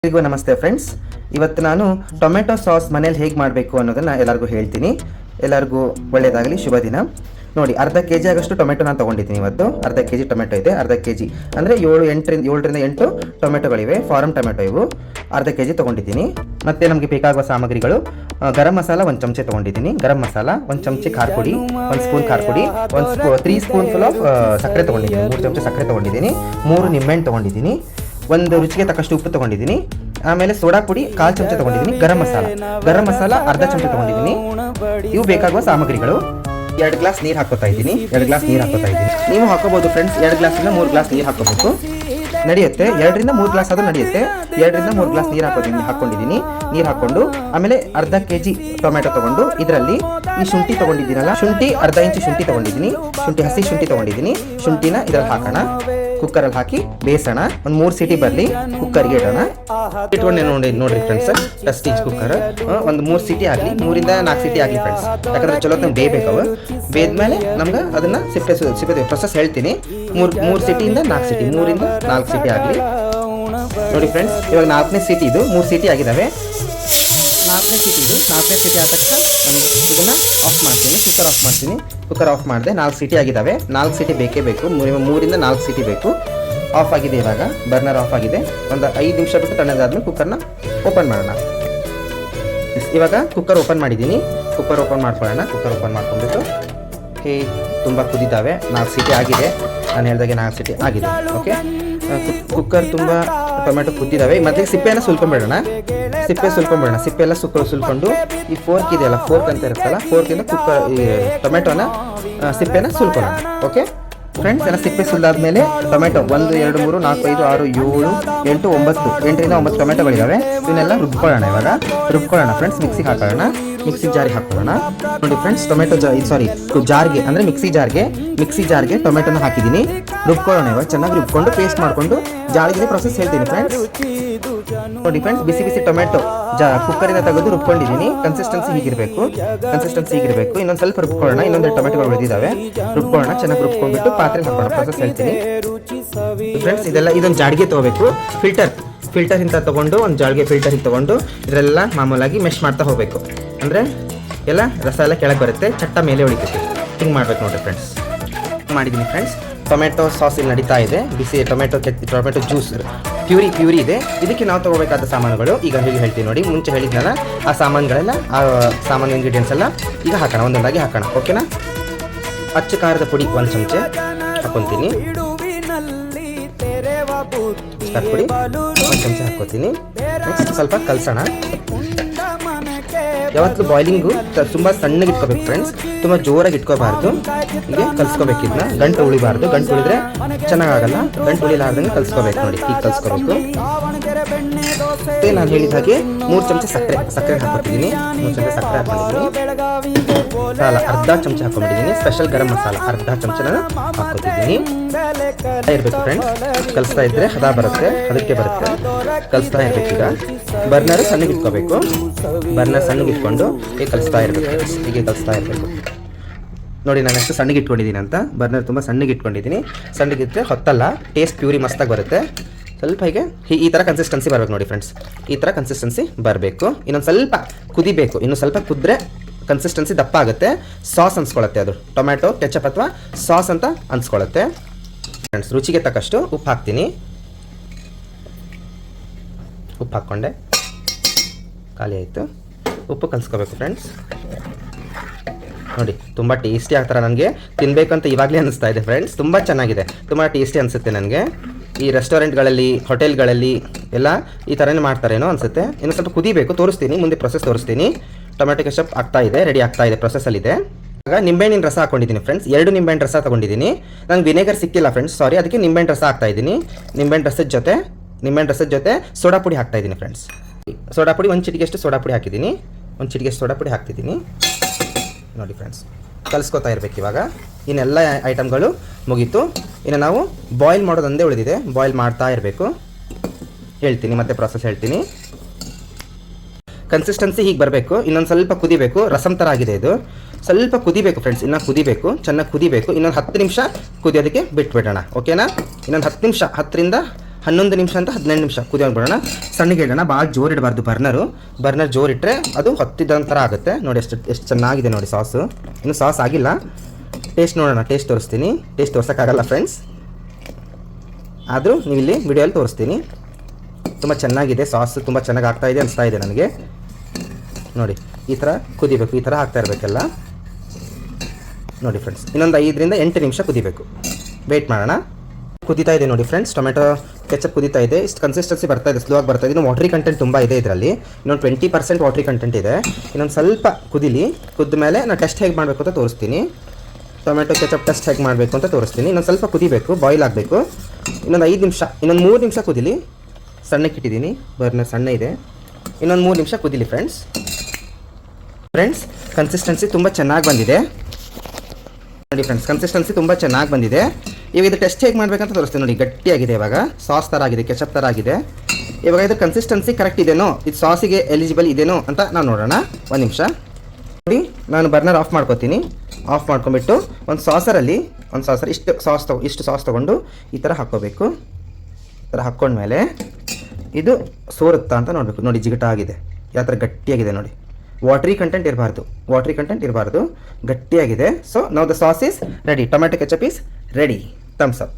ಎಲ್ಲರಿಗೂ ನಮಸ್ತೆ ಫ್ರೆಂಡ್ಸ್. ಇವತ್ತು ನಾನು ಟೊಮೆಟೊ ಸಾಸ್ ಮನೇಲಿ ಹೇಗೆ ಮಾಡಬೇಕು ಅನ್ನೋದನ್ನು ಎಲ್ಲರಿಗೂ ಹೇಳ್ತೀನಿ. ಎಲ್ಲರಿಗೂ ಒಳ್ಳೆಯದಾಗಲಿ, ಶುಭ ದಿನ. ನೋಡಿ, ಅರ್ಧ ಕೆ ಜಿ ಆಗಷ್ಟು ಟೊಮೆಟೊ ನಾನು ತೊಗೊಂಡಿದ್ದೀನಿ. ಇವತ್ತು ಅರ್ಧ ಕೆ ಜಿ ಟೊಮೆಟೊ ಇದೆ. ಅರ್ಧ ಕೆ ಜಿ ಅಂದರೆ 7ರಿಂದ 8 ಟೊಮೆಟೊಗಳಿವೆ. ಫಾರಮ್ ಟೊಮೆಟೊ ಇವು. ಅರ್ಧ ಕೆ ಜಿ ತೊಗೊಂಡಿದ್ದೀನಿ. ಮತ್ತು ನಮಗೆ ಬೇಕಾಗುವ ಸಾಮಗ್ರಿಗಳು: ಗರಂ ಮಸಾಲ 1 ಚಮಚೆ ತೊಗೊಂಡಿದ್ದೀನಿ. ಗರಂ ಮಸಾಲ 1 ಚಮಚೆ, ಖಾರ ಪುಡಿ 1 ಸ್ಪೂನ್, ಖಾರ ಪುಡಿ 3 ಸ್ಪೂನ್ ಫುಲ್ ಆಫ್ ಸಕ್ಕರೆ ತೊಗೊಂಡಿದ್ದೀನಿ. 3 ಚಮಚೆ ಸಕ್ಕರೆ ತೊಗೊಂಡಿದ್ದೀನಿ. 3 ನಿಂಬೆಹಣ್ಣು ತೊಗೊಂಡಿದ್ದೀನಿ. 1 ರುಚಿಗೆ ತಕ್ಕಷ್ಟು ಉಪ್ಪು ತೊಗೊಂಡಿದ್ದೀನಿ. ಆಮೇಲೆ ಸೋಡಾ ಪುಡಿ 1/4 ಚಮಚೆ ತೊಗೊಂಡಿದ್ದೀನಿ. ಗರಂ ಮಸಾಲ ಅರ್ಧ ಚಮಚೆ ತೊಗೊಂಡಿದ್ದೀನಿ. ಇವು ಬೇಕಾಗುವ ಸಾಮಗ್ರಿಗಳು. 2 ಗ್ಲಾಸ್ ನೀರು ಹಾಕೋತಾ ಇದ್ದೀನಿ. ನೀವು ಹಾಕೋಬಹುದು ಫ್ರೆಂಡ್ಸ್. 2 ಗ್ಲಾಸಿಂದ 3 ಗ್ಲಾಸ್ ನೀರು ಹಾಕೋಬೇಕು, ನಡೆಯುತ್ತೆ. 2ರಿಂದ 3 ಗ್ಲಾಸ್ ಆದರೂ ನಡೆಯುತ್ತೆ. 2ರಿಂದ 3 ಗ್ಲಾಸ್ ನೀರು ಹಾಕೊಂಡಿದ್ದೀನಿ. ನೀರು ಹಾಕೊಂಡು ಆಮೇಲೆ ಅರ್ಧ ಕೆ ಜಿ ಟೊಮೆಟೊ ತೊಗೊಂಡು ಇದರಲ್ಲಿ ಈ ಶುಂಠಿ ತೊಗೊಂಡಿದ್ದೀನಲ್ಲ, ಅರ್ಧ ಇಂಚು ಶುಂಠಿ ತೊಗೊಂಡಿದ್ದೀನಿ. ಹಸಿ ಶುಂಠಿ ತೊಗೊಂಡಿದ್ದೀನಿ. ಶುಂಠಿನ ಇದರಲ್ಲಿ ಹಾಕೋಣ. ಕುಕ್ಕರಲ್ಲಿ ಹಾಕಿ ಬೇಯಿಸೋಣ. 3 ಸೀಟಿ ಬರಲಿ. ಕುಕ್ಕರ್ಗೆ ಇಡೋಣ. ಇಟ್ಕೊಂಡೆ ನೋಡ್ರಿ ಫ್ರೆಂಡ್ಸ್. Prestige cooker. 3 ಸೀಟಿ ಆಗಲಿ, 3ರಿಂದ 4 ಸೀಟಿ ಆಗಲಿ ಫ್ರೆಂಡ್ಸ್. ಯಾಕಂದ್ರೆ ಚಲೋ ಬೇಯಬೇಕವು. ಬೇಯ್ದ್ಮೇಲೆ ನಮ್ಗೆ ಅದನ್ನ ಸಿಪ್ಪೆ ಪ್ರೊಸೆಸ್ ಹೇಳ್ತೀನಿ. 3 ಸೀಟಿಯಿಂದ 4 ಸೀಟಿ, 3ರಿಂದ 4 ಸೀಟಿ ಆಗಲಿ. ನೋಡಿ ಫ್ರೆಂಡ್ಸ್, ಇವಾಗ 4ನೇ ಸೀಟಿ ಇದು. 3 ಸೀಟಿ ಆಗಿದ್ದಾವೆ. 4ನೇ ಸೀಟಿ ಆದ ತಕ್ಷಣ ನಾನು ಇದನ್ನು ಆಫ್ ಮಾಡ್ತೀನಿ. ಕುಕ್ಕರ್ ಆಫ್ ಮಾಡಿದೆ. 4 ಸೀಟಿ ಆಗಿದ್ದಾವೆ. 4 ಸೀಟಿ ಬೇಕೇ ಬೇಕು. 3ರಿಂದ 4 ಸೀಟಿ ಬೇಕು. ಆಫ್ ಆಗಿದೆ. ಇವಾಗ ಬರ್ನರ್ ಆಫ್ ಆಗಿದೆ. ಒಂದು 5 ನಿಮಿಷ ಬಿಟ್ಟು ತಣ್ಣಗಾದ್ಮೇಲೆ ಕುಕ್ಕರ್ನ ಓಪನ್ ಮಾಡೋಣ. ಇವಾಗ ಕುಕ್ಕರ್ ಓಪನ್ ಮಾಡಿದ್ದೀನಿ. ಕುಕ್ಕರ್ ಓಪನ್ ಮಾಡ್ಕೊಳ್ಳೋಣ. ಕುಕ್ಕರ್ ಓಪನ್ ಮಾಡ್ಕೊಂಡ್ಬಿಟ್ಟು ತುಂಬ ಕುದಿದ್ದಾವೆ. 4 ಸೀಟಿ ಆಗಿದೆ. ನಾನು ಹೇಳಿದಾಗೆ 4 ಸೀಟಿ ಆಗಿದೆ. ಓಕೆ, ಕುಕ್ಕರ್ ತುಂಬ ಟೊಮೆಟೊ ಕುದ್ದಿದ್ದಾವೆ. ಮತ್ತೆ ಸಿಪ್ಪೆಯನ್ನು ಸುಲ್ಕೊಂಡ್ಬಿಡೋಣ. ಸಿಪ್ಪೆ ಎಲ್ಲ ಸುಲ್ಕೊಂಡು ಈ ಫೋರ್ಕ್ ಇದೆಯಲ್ಲ, ಫೋರ್ಕ್ ಅಂತ ಇರುತ್ತಲ್ಲ, ಫೋರ್ಕಿಂದ ಕುಕ್ಕರ್ ಈ ಟೊಮೆಟೊನ ಸಿಪ್ಪೆನ ಸುಲ್ಕೊಳ್ಳೋಣ. ಓಕೆ ಫ್ರೆಂಡ್ಸ್, ಎಲ್ಲ ಸಿಪ್ಪೆ ಸುಲ್ದಾದ್ಮೇಲೆ ಟೊಮೆಟೊ 1 2 3 4 5 6 7 8 8ರಿಂದ 9 ಟೊಮೆಟೊಗಳಿದ್ದಾವೆ. ಇವನ್ನೆಲ್ಲ ರುಬ್ಕೊಳ್ಳೋಣ ಫ್ರೆಂಡ್ಸ್. ಮಿಕ್ಸಿ ಜಾರಿಗೆ ಹಾಕೊಳ್ಳೋಣ. ನೋಡಿ ಫ್ರೆಂಡ್ಸ್, ಟೊಮೆಟೊ ಜಾರ್ಗೆ ಅಂದರೆ ಮಿಕ್ಸಿ ಜಾರ್ಗೆ ಟೊಮೆಟೊನ ಹಾಕಿದ್ದೀನಿ. ರುಬ್ಕೊಳ್ಳೋಣ. ಇವಾಗ ಚೆನ್ನಾಗಿ ರುಬ್ಕೊಂಡು ಪೇಸ್ಟ್ ಮಾಡಿಕೊಂಡು ಜಾರಿಗೆ ಪ್ರೊಸೆಸ್ ಹೇಳ್ತೀನಿ ಫ್ರೆಂಡ್ಸ್. ನೋಡಿ ಫ್ರೆಂಡ್ಸ್, ಬಿಸಿ ಟೊಮೆಟೊ ಕುಕ್ಕರಿಂದ ತೆಗೆದು ರುಬ್ಕೊಂಡಿದ್ದೀನಿ. ಕನ್ಸಿಸ್ಟೆನ್ಸಿ ಹೀಗಿರಬೇಕು. ಇನ್ನೊಂದು ಸ್ವಲ್ಪ ರುಬ್ಕೊಳ್ಳೋಣ. ಇನ್ನೊಂದು ಟೊಮೆಟೊಗಳು ಬೆಳೆದಿದ್ದಾವೆ. ರುಬ್ಕೊಳ್ಳೋಣ. ಚೆನ್ನಾಗಿ ರುಬ್ಕೊಂಡ್ಬಿಟ್ಟು ಪಾತ್ರೆ ಹಾಕೋಣ. ಪ್ರೊಸೆಸ್ ಹೇಳ್ತೀನಿ ಫ್ರೆಂಡ್ಸ್. ಇದೊಂದು ಜಾಡಿಗೆ ತಗೋಬೇಕು. ಫಿಲ್ಟರ್ ಇಂತ ತಗೊಂಡು ಒಂದು ಜಾಳಿಗೆ ಫಿಲ್ಟರ್ ತಗೊಂಡು ಇದರೆಲ್ಲ ಮಾಮೂಲಾಗಿ ಮೆಶ್ ಮಾಡ್ತಾ ಹೋಗಬೇಕು. ಅಂದರೆ ಎಲ್ಲ ರಸ ಎಲ್ಲ ಕೆಳಗೆ ಬರುತ್ತೆ, ಚಟ್ಟ ಮೇಲೆ ಉಳಿತೈತಿ. ಹಿಂಗೆ ಮಾಡ್ಬೇಕು ನೋಡಿರಿ ಫ್ರೆಂಡ್ಸ್. ಮಾಡಿದ್ದೀನಿ ಫ್ರೆಂಡ್ಸ್. ಟೊಮೆಟೊ ಸಾಸ್ ಇಲ್ಲಿ ನಡೀತಾ ಇದೆ. ಬಿಸಿ ಟೊಮೆಟೊ ಜ್ಯೂಸ್ ಪ್ಯೂರಿ ಇದೆ. ಇದಕ್ಕೆ ನಾವು ತಗೋಬೇಕಾದ ಸಾಮಾನುಗಳು ಈಗ ಹೇಳ್ತೀನಿ ನೋಡಿ. ಮುಂಚೆ ಹೇಳಿದ್ನಲ್ಲ, ಆ ಸಾಮಾನು ಇಂಗ್ರೀಡಿಯೆಂಟ್ಸ್ ಎಲ್ಲ ಈಗ ಹಾಕೋಣ. ಒಂದೊಂದಾಗಿ ಹಾಕೋಣ. ಓಕೆನಾ? ಅಚ್ಚ ಖಾರದ ಪುಡಿ 1 ಚಮಚೆ ಹಾಕೊತೀನಿ. ಖಾರ ಪುಡಿ 1 ಚಮಚೆ ಹಾಕೋತೀನಿ. ನೆಕ್ಸ್ಟ್ ಸ್ವಲ್ಪ ಕಲಸೋಣ. ಯಾವತ್ತೂ ಬಾಯ್ಲಿಂಗು ತುಂಬ ಸಣ್ಣಗೆ ಇಟ್ಕೋಬೇಕು ಫ್ರೆಂಡ್ಸ್. ತುಂಬ ಜೋರಾಗಿ ಇಟ್ಕೋಬಾರ್ದು. ಹೀಗೆ ಕಲ್ಸ್ಕೋಬೇಕು. ಇದನ್ನ ಗಂಟು ಉಳಿಬಾರ್ದು. ಗಂಟು ಉಳಿದ್ರೆ ಚೆನ್ನಾಗಾಗಲ್ಲ. ಗಂಟು ಉಳಿಲಾರ್ದಂಗೆ ಕಲ್ಸ್ಕೋಬೇಕು. ನೋಡಿ, ಹೀಗೆ ಕಲ್ಸ್ಕೋಬೇಕು. ನಾನು ಹೇಳಿದ ಹಾಗೆ 3 ಚಮಚೆ ಸಕ್ಕರೆ ಹಾಕೊತಿದ್ದೀನಿ. 3 ಚಮಚೆ ಸಕ್ಕರೆ ಹಾಕೊಂಡಿದ್ದೀನಿ. ಅರ್ಧ ಚಮಚೆ ಹಾಕೊಂಡಿದ್ದೀನಿ. ಸ್ಪೆಷಲ್ ಗರಂ ಮಸಾಲ ಅರ್ಧ ಚಮಚೆ ನಾನು ಹಾಕೋತಿದ್ದೀನಿ. ಇರಬೇಕು ಫ್ರೆಂಡ್ಸ್. ಕಲಿಸ್ತಾ ಇದ್ರೆ ಹದ ಬರುತ್ತೆ, ಅದಕ್ಕೆ ಬರುತ್ತೆ. ಕಲಿಸ್ತಾ ಇರ್ಬೇಕು. ಈಗ ಬರ್ನರ್ ಸಣ್ಣಗೆ ಇಟ್ಕೋಬೇಕು. ಇಟ್ಕೊಂಡು ಹೀಗೆ ಕಲಿಸ್ತಾ ಇರಬೇಕು. ನೋಡಿ, ನಾನು ಎಷ್ಟು ಸಣ್ಣಗೆ ಇಟ್ಕೊಂಡಿದ್ದೀನಿ ಅಂತ. ಬರ್ನರ್ ತುಂಬ ಸಣ್ಣಗೆ ಇಟ್ಕೊಂಡಿದ್ದೀನಿ. ಸಣ್ಣಗಿದ್ರೆ ಹೊತ್ತಲ್ಲ, ಟೇಸ್ಟ್ ಪ್ಯೂರಿ ಮಸ್ತಾಗಿ ಬರುತ್ತೆ. ಸ್ವಲ್ಪ ಹೀಗೆ ಈ ಥರ ಕನ್ಸಿಸ್ಟೆನ್ಸಿ ಬರಬೇಕು ನೋಡಿ ಫ್ರೆಂಡ್ಸ್. ಈ ಥರ ಕನ್ಸಿಸ್ಟೆನ್ಸಿ ಬರಬೇಕು. ಇನ್ನೊಂದು ಸ್ವಲ್ಪ ಕುದಿಬೇಕು. ಇನ್ನು ಸ್ವಲ್ಪ ಕುದ್ರೆ ಕನ್ಸಿಸ್ಟೆನ್ಸಿ ದಪ್ಪ ಆಗುತ್ತೆ. ಸಾಸ್ ಅನ್ಸ್ಕೊಳ್ಳುತ್ತೆ. ಅದು ಟೊಮೆಟೊ ಕೆಚಪ್ ಅಥವಾ ಸಾಸ್ ಅಂತ ಅನ್ಸ್ಕೊಳ್ಳುತ್ತೆ ಫ್ರೆಂಡ್ಸ್. ರುಚಿಗೆ ತಕ್ಕಷ್ಟು ಉಪ್ಪು ಹಾಕ್ತೀನಿ. ಉಪ್ಪು ಹಾಕ್ಕೊಂಡೆ. ಖಾಲಿ ಆಯಿತು. ಉಪ್ಪು ಕಲಿಸ್ಕೋಬೇಕು ಫ್ರೆಂಡ್ಸ್. ನೋಡಿ, ತುಂಬ ಟೇಸ್ಟಿ ಆಗ್ತಾರೆ. ನನಗೆ ತಿನ್ನಬೇಕಂತ ಇವಾಗಲೇ ಅನಿಸ್ತಾ ಇದೆ ಫ್ರೆಂಡ್ಸ್. ತುಂಬ ಚೆನ್ನಾಗಿದೆ. ತುಂಬ ಟೇಸ್ಟಿ ಅನಿಸುತ್ತೆ ನನಗೆ. ಈ ರೆಸ್ಟೋರೆಂಟ್ಗಳಲ್ಲಿ, ಹೋಟೆಲ್ಗಳಲ್ಲಿ ಎಲ್ಲ ಈ ಥರನೇ ಮಾಡ್ತಾರೇನೋ ಅನಿಸುತ್ತೆ. ಇನ್ನು ಸ್ವಲ್ಪ ಕುದಿಬೇಕು. ತೋರಿಸ್ತೀನಿ, ಮುಂದೆ ಪ್ರೊಸೆಸ್ ತೋರಿಸ್ತೀನಿ. ಟೊಮೆಟೊ ಕೆಚಪ್ ರೆಡಿ ಆಗ್ತಾ ಇದೆ, ಪ್ರೊಸೆಸ್ಸಲ್ಲಿದೆ. ಆಗ ನಿಂಬೆಹಣ್ಣಿನ ರಸ ಹಾಕೊಂಡಿದ್ದೀನಿ ಫ್ರೆಂಡ್ಸ್. 2 ನಿಂಬೆಹಣ್ಣು ರಸ ತೊಗೊಂಡಿದ್ದೀನಿ. ನಂಗೆ ವಿನೆಗರ್ ಸಿಕ್ಕಿಲ್ಲ ಫ್ರೆಂಡ್ಸ್, ಸಾರಿ. ಅದಕ್ಕೆ ನಿಂಬೆಹಣ್ಣು ರಸ ಹಾಕ್ತಾ ಇದ್ದೀನಿ. ನಿಂಬೆಹಣ್ಣು ರಸದ ಜೊತೆ ಸೋಡಾ ಪುಡಿ ಹಾಕ್ತಾ ಇದ್ದೀನಿ ಫ್ರೆಂಡ್ಸ್. ಸೋಡಾ ಪುಡಿ 1 ಚಿಟಿಕೆಯಷ್ಟು ಸೋಡಾ ಪುಡಿ ಹಾಕಿದ್ದೀನಿ. 1 ಚಿಟಿಕೆ ಸೋಡಾ ಪುಡಿ ಹಾಕ್ತಿದ್ದೀನಿ. ನೋಡಿ ಫ್ರೆಂಡ್ಸ್, ಕಲಿಸ್ಕೊತಾ ಇರಬೇಕು. ಇವಾಗ ಇನ್ನೆಲ್ಲ ಐಟಮ್ಗಳು ಮುಗೀತು. ಇನ್ನು ನಾವು ಬಾಯ್ಲ್ ಮಾಡೋದೊಂದೇ ಉಳಿದಿದೆ. ಬಾಯ್ಲ್ ಮಾಡ್ತಾ ಇರಬೇಕು. ಹೇಳ್ತೀನಿ, ಮತ್ತೆ ಪ್ರೊಸೆಸ್ ಹೇಳ್ತೀನಿ. ಕನ್ಸಿಸ್ಟೆನ್ಸಿ ಹೀಗೆ ಬರಬೇಕು. ಇನ್ನೊಂದು ಸ್ವಲ್ಪ ಕುದಿಬೇಕು. ರಸಮ್ ಥರ ಆಗಿದೆ ಇದು. ಸ್ವಲ್ಪ ಕುದಿಬೇಕು ಫ್ರೆಂಡ್ಸ್. ಇನ್ನೂ ಕುದಿಬೇಕು, ಚೆನ್ನಾಗಿ ಕುದಿಬೇಕು. ಇನ್ನೊಂದು 10 ನಿಮಿಷ ಕುದಿಯೋದಕ್ಕೆ ಬಿಟ್ಬಿಡೋಣ. ಓಕೆನಾ? ಇನ್ನೊಂದು 10 ನಿಮಿಷ, 10ರಿಂದ 11 ನಿಮಿಷ ಅಂತ 15 ನಿಮಿಷ ಕುದಿಯೋಕೆ ಬಿಡೋಣ. ಸಣ್ಣಗೆ ಇಡೋಣ, ಭಾಳ ಜೋರು ಇಡಬಾರ್ದು ಬರ್ನರ್ ಜೋರು ಇಟ್ಟರೆ ಅದು ಹೊತ್ತಿದ್ದಂಥ ಥರ ಆಗುತ್ತೆ. ನೋಡಿ ಎಷ್ಟು ಚೆನ್ನಾಗಿದೆ ನೋಡಿ ಸಾಸು. ಇನ್ನು ಸಾಸ್ ಆಗಿಲ್ಲ, ಟೇಸ್ಟ್ ನೋಡೋಣ. ಟೇಸ್ಟ್ ತೋರಿಸ್ತೀನಿ. ಟೇಸ್ಟ್ ತೋರ್ಸೋಕ್ಕಾಗಲ್ಲ ಫ್ರೆಂಡ್ಸ್, ಆದರೂ ನೀವು ಇಲ್ಲಿ ವಿಡಿಯೋಲ್ಲಿ ತೋರಿಸ್ತೀನಿ. ತುಂಬ ಚೆನ್ನಾಗಿದೆ ಸಾಸು, ತುಂಬ ಚೆನ್ನಾಗಿ ಆಗ್ತಾಯಿದೆ ಅನಿಸ್ತಾ ಇದೆ ನನಗೆ. ನೋಡಿ ಈ ಥರ ಕುದಿಬೇಕು, ಈ ಥರ ಹಾಕ್ತಾ ಇರಬೇಕೆಲ್ಲ. ನೋಡಿ ಫ್ರೆಂಡ್ಸ್, ಇನ್ನೊಂದು 5 ರಿಂದ 8 ನಿಮಿಷ ಕುದಿಬೇಕು. ವೆಯ್ಟ್ ಮಾಡೋಣ. ಕುದೀತಾ ಇದೆ ನೋಡಿ ಫ್ರೆಂಡ್ಸ್, ಟೊಮೆಟೊ ಕೆಚಪ್ ಕುದೀತಾ ಇದೆ. ಇಷ್ಟು ಕನ್ಸಿಸ್ಟೆನ್ಸಿ ಬರ್ತಾ ಇದೆ, ಸ್ಲೋ ಆಗಿ ಬರ್ತಾ ಇದೆ. ಇನ್ನು ವಾಟ್ರಿ ಕಂಟೆಂಟ್ ತುಂಬ ಇದೆ ಇದರಲ್ಲಿ, ಇನ್ನೊಂದು 20% ವಾಟ್ರಿ ಕಂಟೆಂಟ್ ಇದೆ. ಇನ್ನೊಂದು ಸ್ವಲ್ಪ ಕುದಿಲಿ, ಕುದ್ದ ಮೇಲೆ ನಾನು ಟೆಸ್ಟ್ ಹೇಗೆ ಮಾಡಬೇಕು ಅಂತ ತೋರಿಸ್ತೀನಿ. ಟೊಮೆಟೊ ಕೆಚಪ್ ಟೆಸ್ಟ್ ಹೇಗೆ ಮಾಡಬೇಕು ಅಂತ ತೋರಿಸ್ತೀನಿ. ಇನ್ನೊಂದು ಸ್ವಲ್ಪ ಕುದಿಬೇಕು, ಬಾಯ್ಲ್ ಆಗಬೇಕು. ಇನ್ನೊಂದು 5 ನಿಮಿಷ, ಇನ್ನೊಂದು 3 ನಿಮಿಷ ಕುದಿಲಿ. ಸಣ್ಣಕ್ಕೆ ಇಟ್ಟಿದ್ದೀನಿ, ಬರ್ನರ್ ಸಣ್ಣ ಇದೆ. ಇನ್ನೊಂದು 3 ನಿಮಿಷ ಕುದಿಲಿ ಫ್ರೆಂಡ್ಸ್. ಕನ್ಸಿಸ್ಟೆನ್ಸಿ ತುಂಬ ಚೆನ್ನಾಗಿ ಬಂದಿದೆ ನೋಡಿ ಫ್ರೆಂಡ್ಸ್, ಕನ್ಸಿಸ್ಟೆನ್ಸಿ ತುಂಬ ಚೆನ್ನಾಗಿ ಬಂದಿದೆ. ಇವಾಗ ಇದು ಟೆಸ್ಟ್ ಹೇಗೆ ಮಾಡಬೇಕಂತ ತೋರಿಸ್ತೀನಿ ನೋಡಿ. ಗಟ್ಟಿಯಾಗಿದೆ, ಇವಾಗ ಸಾಸ್ ಥರ ಆಗಿದೆ, ಕೆಚಪ್ ಥರ ಆಗಿದೆ. ಇವಾಗ ಇದು ಕನ್ಸಿಸ್ಟೆನ್ಸಿ ಕರೆಕ್ಟ್ ಇದೆನೋ, ಇದು ಸಾಸಿಗೆ ಎಲಿಜಿಬಲ್ ಇದೆನೋ ಅಂತ ನಾವು ನೋಡೋಣ. 1 ನಿಮಿಷ ನೋಡಿ. ನಾನು ಬರ್ನರ್ ಆಫ್ ಮಾಡ್ಕೋತೀನಿ. ಆಫ್ ಮಾಡ್ಕೊಂಬಿಟ್ಟು ಒಂದು ಸಾಸರಲ್ಲಿ ಇಷ್ಟು ಸಾಸ್ ತೊಗೊಂಡು ಈ ಥರ ಹಾಕ್ಕೋಬೇಕು. ಈ ಥರ ಹಾಕ್ಕೊಂಡ್ಮೇಲೆ ಇದು ಸೋರುತ್ತಾ ಅಂತ ನೋಡಬೇಕು. ನೋಡಿ ಜಿಗಟ ಆಗಿದೆ, ಯಾವ ಥರ ಗಟ್ಟಿಯಾಗಿದೆ ನೋಡಿ. ವಾಟ್ರಿ ಕಂಟೆಂಟ್ ಇರಬಾರ್ದು, ಗಟ್ಟಿಯಾಗಿದೆ. So now the sauce is ready. Tomato ketchup is ready. Thumbs up.